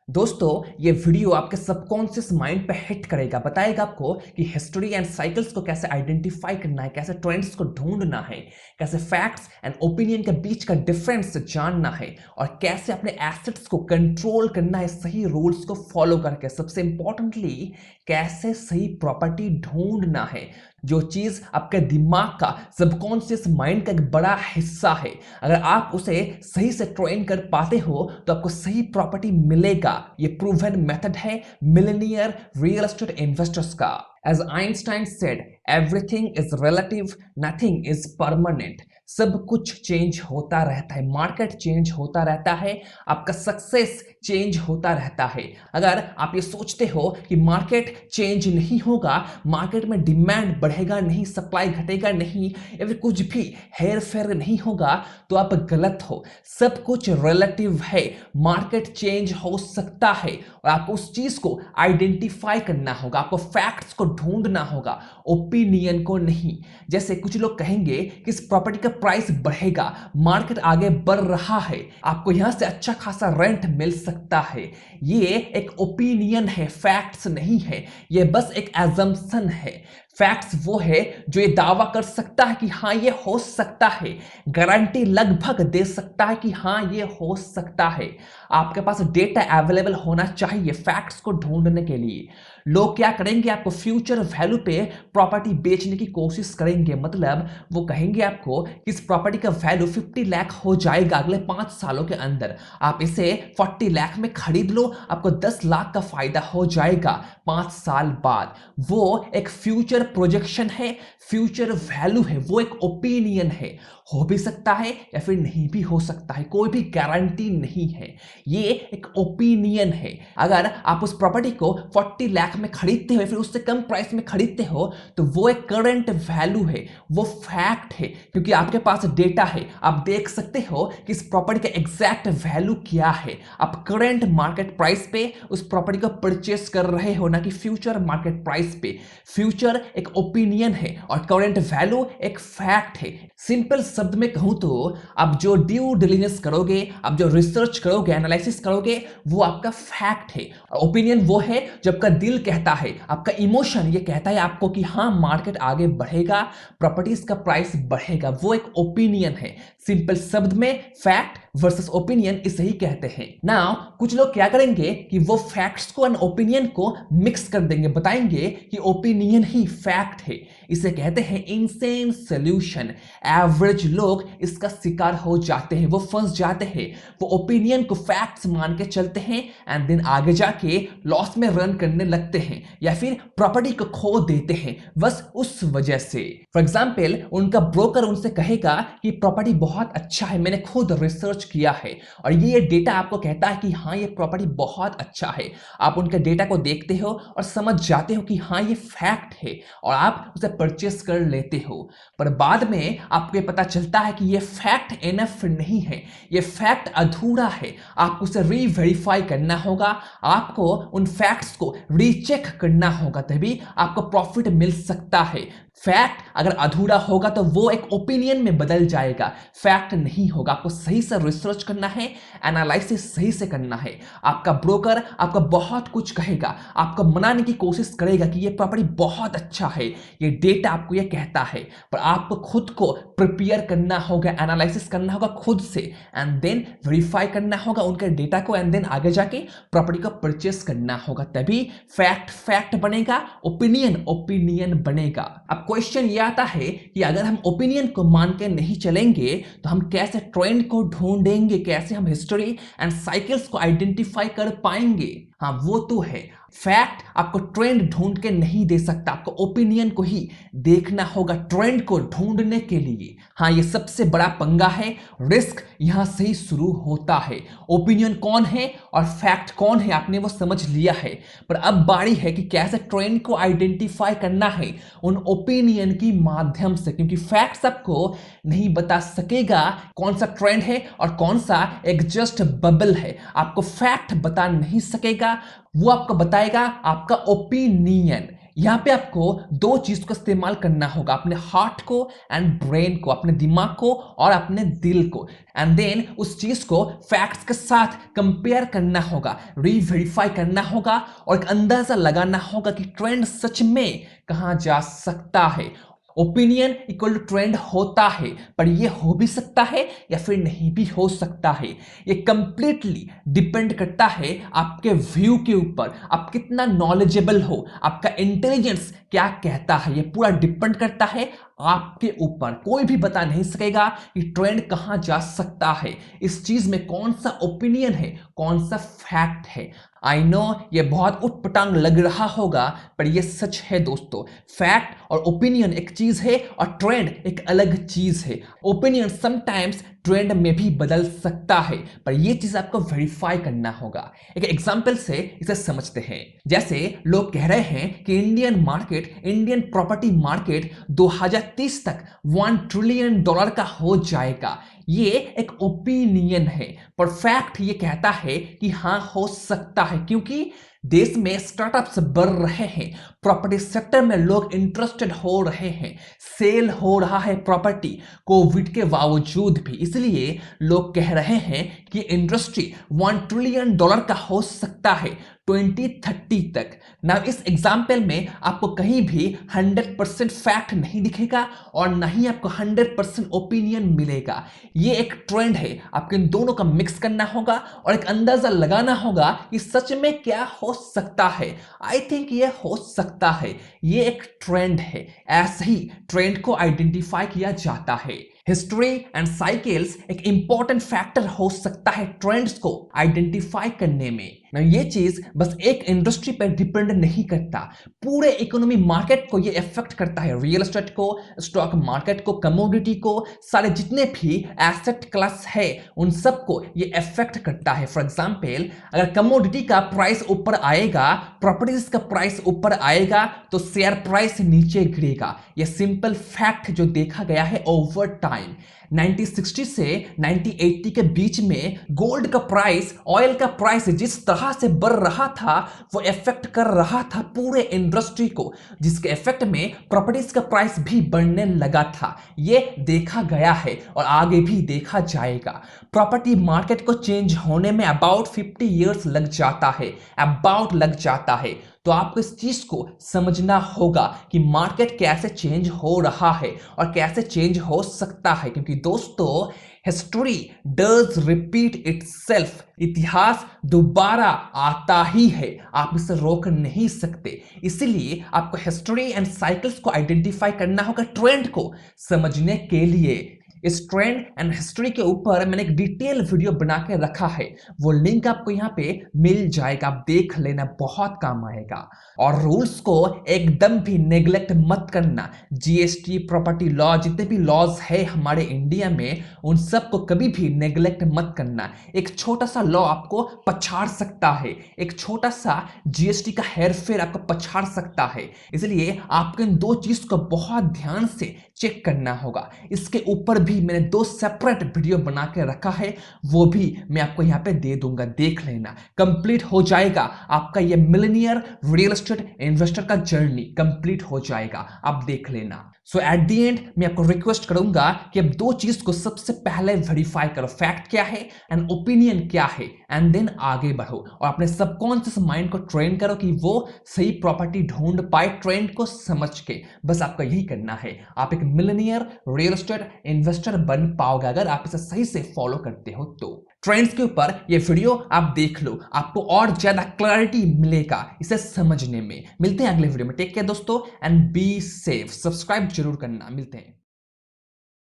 दोस्तों, ये वीडियो आपके सबकॉन्शियस माइंड पे हिट करेगा, बताएगा आपको कि हिस्ट्री एंड साइकिल्स को कैसे आइडेंटिफाई करना है, कैसे ट्रेंड्स को ढूंढना है, कैसे फैक्ट्स एंड ओपिनियन के बीच का डिफरेंस जानना है और कैसे अपने एसेट्स को कंट्रोल करना है सही रूल्स को फॉलो करके। सबसे इंपॉर्टेंटली, कैसे सही प्रॉपर्टी ढूंढना है, जो चीज आपके दिमाग का सबकॉन्शियस माइंड का एक बड़ा हिस्सा है। अगर आप उसे सही से ट्रेन कर पाते हो तो आपको सही प्रॉपर्टी मिलेगा। ये प्रूवन मेथड है मिलेनियर रियल एस्टेट इन्वेस्टर्स का। As Einstein said, everything is relative, nothing is permanent. सब कुछ चेंज होता रहता है, मार्केट चेंज होता रहता है, आपका सक्सेस चेंज होता रहता है। अगर आप ये सोचते हो कि मार्केट चेंज नहीं होगा, मार्केट में डिमांड बढ़ेगा नहीं, सप्लाई घटेगा नहीं, या फिर कुछ भी हेर फेर नहीं होगा, तो आप गलत हो। सब कुछ रिलेटिव है, मार्केट चेंज हो सकता है और आपको उस चीज को आइडेंटिफाई करना होगा, आपको फैक्ट्स को ढूंढना होगा, ओपिनियन को नहीं। जैसे कुछ लोग कहेंगे कि इस प्रॉपर्टी का प्राइस बढ़ेगा, मार्केट आगे बढ़ रहा है, आपको यहां से अच्छा खासा रेंट मिल सकता है। ये एक ओपिनियन है, फैक्ट्स नहीं है, ये बस एक एजम्पशन है। फैक्ट्स वो है जो ये दावा कर सकता है कि हाँ ये हो सकता है, गारंटी लगभग दे सकता है कि हाँ ये हो सकता है। आपके पास डेटा अवेलेबल होना चाहिए फैक्ट्स को ढूंढने के लिए। लोग क्या करेंगे, आपको फ्यूचर वैल्यू पे प्रॉपर्टी बेचने की कोशिश करेंगे। मतलब वो कहेंगे आपको कि इस प्रॉपर्टी का वैल्यू 50 लाख हो जाएगा अगले 5 सालों के अंदर, आप इसे 40 लाख में खरीद लो, आपको 10 लाख का फायदा हो जाएगा 5 साल बाद। वो एक फ्यूचर प्रोजेक्शन है, फ्यूचर वैल्यू है, वो एक ओपिनियन है। हो भी सकता है या फिर नहीं भी हो सकता है, कोई भी गारंटी नहीं है, ये एक ओपिनियन है। अगर आप उस प्रॉपर्टी को 40 लाख में खरीदते हो या फिर उससे कम प्राइस में खरीदते हो तो वो एक करंट वैल्यू है, वो फैक्ट है, क्योंकि आपके पास डेटा है, आप देख सकते हो कि इस प्रॉपर्टी का एग्जैक्ट वैल्यू क्या है। आप करंट मार्केट प्राइस पे उस प्रॉपर्टी को परचेस कर रहे हो, ना कि फ्यूचर मार्केट प्राइस पे। फ्यूचर एक ओपिनियन है और करंट वैल्यू एक फैक्ट है। सिंपल शब्द में कहूं तो आप जो ड्यू डिलिजेंस करोगे, आप जो रिसर्च करोगे, एनालिसिस करोगे, वो आपका फैक्ट है। ओपिनियन वो है जो आपका दिल कहता है, आपका इमोशन ये कहता है आपको कि हाँ मार्केट आगे बढ़ेगा, प्रॉपर्टीज का प्राइस बढ़ेगा, वो एक ओपिनियन है। सिंपल शब्द में फैक्ट वर्सेस ओपिनियन इसे ही कहते हैं। नाउ कुछ लोग क्या करेंगे कि वो फैक्ट्स को एंड ओपिनियन को मिक्स कर देंगे, बताएंगे कि ओपिनियन ही फैक्ट है। इसे कहते हैं इनसेन सॉल्यूशन। एवरेज लोग इसका शिकार हो जाते हैं, वो फंस जाते हैं, वो ओपिनियन को फैक्ट्स मान के चलते हैं एंड देन आगे जाके लॉस में रन करने लगते हैं या फिर प्रॉपर्टी को खो देते हैं बस उस वजह से। फॉर एग्जाम्पल, उनका ब्रोकर उनसे कहेगा कि प्रॉपर्टी बहुत अच्छा है, मैंने खुद रिसर्च किया है और ये डेटा आपको कहता है कि हाँ ये प्रॉपर्टी बहुत अच्छा है। आप उनके डेटा को देखते हो और समझ जाते हो कि हाँ ये फैक्ट है और आप उसे परचेस कर लेते हो। पर बाद में आपको ये पता चलता है कि ये फैक्ट इनफ नहीं है, ये फैक्ट अधूरा है, आपको उसे रीवेरीफाई करना होगा, आपको उन फैक्ट्स को रीचेक करना होगा, तभी आपको प्रॉफिट मिल सकता है। फैक्ट अगर अधूरा होगा तो वो एक ओपिनियन में बदल जाएगा, फैक्ट नहीं होगा। आपको सही से रिसर्च करना है, एनालिसिस सही से करना है। आपका ब्रोकर आपको बहुत कुछ कहेगा, आपको मनाने की कोशिश करेगा कि ये प्रॉपर्टी बहुत अच्छा है, ये डेटा आपको ये कहता है, पर आपको खुद को प्रिपेयर करना होगा, एनालिसिस करना होगा खुद से एंड देन वेरीफाई करना होगा उनके डेटा को एंड देन आगे जाके प्रॉपर्टी को परचेस करना होगा, तभी फैक्ट फैक्ट बनेगा, ओपिनियन ओपिनियन बनेगा। अब क्वेश्चन ये आता है कि अगर हम ओपिनियन को मान के नहीं चलेंगे तो हम कैसे ट्रेंड को ढूंढेंगे, कैसे हम हिस्ट्री एंड साइकिल्स को आइडेंटिफाई कर पाएंगे। हाँ वो तो है, फैक्ट आपको ट्रेंड ढूंढ के नहीं दे सकता, आपको ओपिनियन को ही देखना होगा ट्रेंड को ढूंढने के लिए। हाँ ये सबसे बड़ा पंगा है, रिस्क यहां से ही शुरू होता है। ओपिनियन कौन है और फैक्ट कौन है आपने वो समझ लिया है, पर अब बारी है कि कैसे ट्रेंड को आइडेंटिफाई करना है उन ओपिनियन की माध्यम से, क्योंकि फैक्ट्स आपको नहीं बता सकेगा कौन सा ट्रेंड है और कौन सा एक जस्ट बबल है। आपको फैक्ट बता नहीं सकेगा, वो आपको बताएगा आपका ओपिनियन। यहाँ पे आपको दो चीज को इस्तेमाल करना होगा, अपने हार्ट को एंड ब्रेन को, अपने दिमाग को और अपने दिल को, एंड देन उस चीज को फैक्ट्स के साथ कंपेयर करना होगा, रीवेरीफाई करना होगा और एक अंदाजा लगाना होगा कि ट्रेंड सच में कहां जा सकता है। ओपिनियन इक्वल टू ट्रेंड होता है, पर यह हो भी सकता है या फिर नहीं भी हो सकता है। यह कंप्लीटली डिपेंड करता है आपके व्यू के ऊपर, आप कितना नॉलेजेबल हो, आपका इंटेलिजेंस क्या कहता है। यह पूरा डिपेंड करता है आपके ऊपर। कोई भी बता नहीं सकेगा कि ट्रेंड कहां जा सकता है, इस चीज में कौन सा ओपिनियन है, कौन सा फैक्ट है। आई नो ये बहुत उटपटांग लग रहा होगा, पर यह सच है दोस्तों। फैक्ट और ओपिनियन एक चीज है और ट्रेंड एक अलग चीज है। ओपिनियन समटाइम्स ट्रेंड में भी बदल सकता है, पर यह चीज आपको वेरीफाई करना होगा। एक एग्जांपल से इसे समझते हैं। जैसे लोग कह रहे हैं कि Indian market, Indian property market 2030 तक $1 ट्रिलियन का हो जाएगा। ये एक ओपिनियन है, पर फैक्ट ये कहता है कि हाँ हो सकता है, क्योंकि देश में स्टार्टअप्स बढ़ रहे हैं, प्रॉपर्टी सेक्टर में लोग इंटरेस्टेड हो रहे हैं, सेल हो रहा है प्रॉपर्टी कोविड के बावजूद भी। इसलिए लोग कह रहे हैं कि इंडस्ट्री $1 ट्रिलियन का हो सकता है 2030 तक। ना इस एग्जाम्पल में आपको कहीं भी 100% फैक्ट नहीं दिखेगा और ना ही आपको 100% ओपिनियन मिलेगा। ये एक ट्रेंड है, आपको इन दोनों का मिक्स करना होगा और एक अंदाजा लगाना होगा कि सच में क्या हो सकता है। आई थिंक ये हो सकता है, ये एक ट्रेंड है। ऐसे ही ट्रेंड को आइडेंटिफाई किया जाता है। हिस्ट्री एंड साइकिल्स एक इंपॉर्टेंट फैक्टर हो सकता है ट्रेंड्स को आइडेंटिफाई करने में। ना ये चीज बस एक इंडस्ट्री पर डिपेंड नहीं करता, पूरे इकोनॉमी मार्केट को ये इफेक्ट करता है। रियल एस्टेट को, स्टॉक मार्केट को, कमोडिटी को, सारे जितने भी एसेट क्लास है उन सबको ये इफेक्ट करता है। फॉर एग्जांपल, अगर कमोडिटी का प्राइस ऊपर आएगा, प्रॉपर्टीज का प्राइस ऊपर आएगा, तो शेयर प्राइस नीचे गिरेगा। ये सिंपल फैक्ट जो देखा गया है ओवर टाइम। 1960 से 1980 के बीच में गोल्ड का प्राइस, ऑयल का प्राइस जिस तरह से बढ़ रहा था, वो इफेक्ट कर रहा था पूरे इंडस्ट्री को, जिसके इफेक्ट में प्रॉपर्टीज का प्राइस भी बढ़ने लगा था। ये देखा गया है और आगे भी देखा जाएगा। प्रॉपर्टी मार्केट को चेंज होने में अबाउट 50 इयर्स लग जाता है, अबाउट लग जाता है। तो आपको इस चीज को समझना होगा कि मार्केट कैसे चेंज हो रहा है और कैसे चेंज हो सकता है, क्योंकि दोस्तों हिस्ट्री डज रिपीट इटसेल्फ। इतिहास दोबारा आता ही है, आप इसे रोक नहीं सकते। इसलिए आपको हिस्ट्री एंड साइकिल्स को आइडेंटिफाई करना होगा ट्रेंड को समझने के लिए। इस ट्रेंड एंड हिस्ट्री के ऊपर मैंने एक डिटेल वीडियो बना के रखा है, वो लिंक आपको यहाँ पे मिल जाएगा, आप देख लेना, बहुत काम आएगा। और रूल्स को एकदम भी नेग्लेक्ट मत करना। जीएसटी, प्रॉपर्टी लॉ, जितने भी लॉज है हमारे इंडिया में, उन सब को कभी भी नेग्लेक्ट मत करना। एक छोटा सा लॉ आपको पछाड़ सकता है, एक छोटा सा जीएसटी का हेरफेर आपको पछाड़ सकता है। इसलिए आपको इन दो चीज को बहुत ध्यान से चेक करना होगा। इसके ऊपर भी मैंने 2 सेपरेट वीडियो बना के रखा है, वो भी मैं आपको यहाँ पे दे दूंगा, देख लेना। कंप्लीट हो जाएगा आपका ये मिलेनियर रियल एस्टेट इन्वेस्टर का जर्नी, कंप्लीट हो जाएगा, आप देख लेना। सो एट द एंड मैं आपको रिक्वेस्ट करूंगा कि आप दो चीज को सबसे पहले वेरीफाई करो, फैक्ट क्या है एंड ओपिनियन क्या है, एंड देन आगे बढ़ो और अपने सबकॉन्शियस माइंड को ट्रेन करो कि वो सही प्रॉपर्टी ढूंढ पाए ट्रेंड को समझ के। बस आपको यही करना है, आप एक मिलेनियर रियल एस्टेट इन्वेस्टर बन पाओगे अगर आप इसे सही से फॉलो करते हो तो। ट्रेंड्स के ऊपर ये वीडियो आप देख लो, आपको और ज्यादा क्लैरिटी मिलेगा इसे समझने में। मिलते हैं अगले वीडियो में, टेक केयर दोस्तों एंड बी सेफ। सब्सक्राइब जरूर करना, मिलते हैं।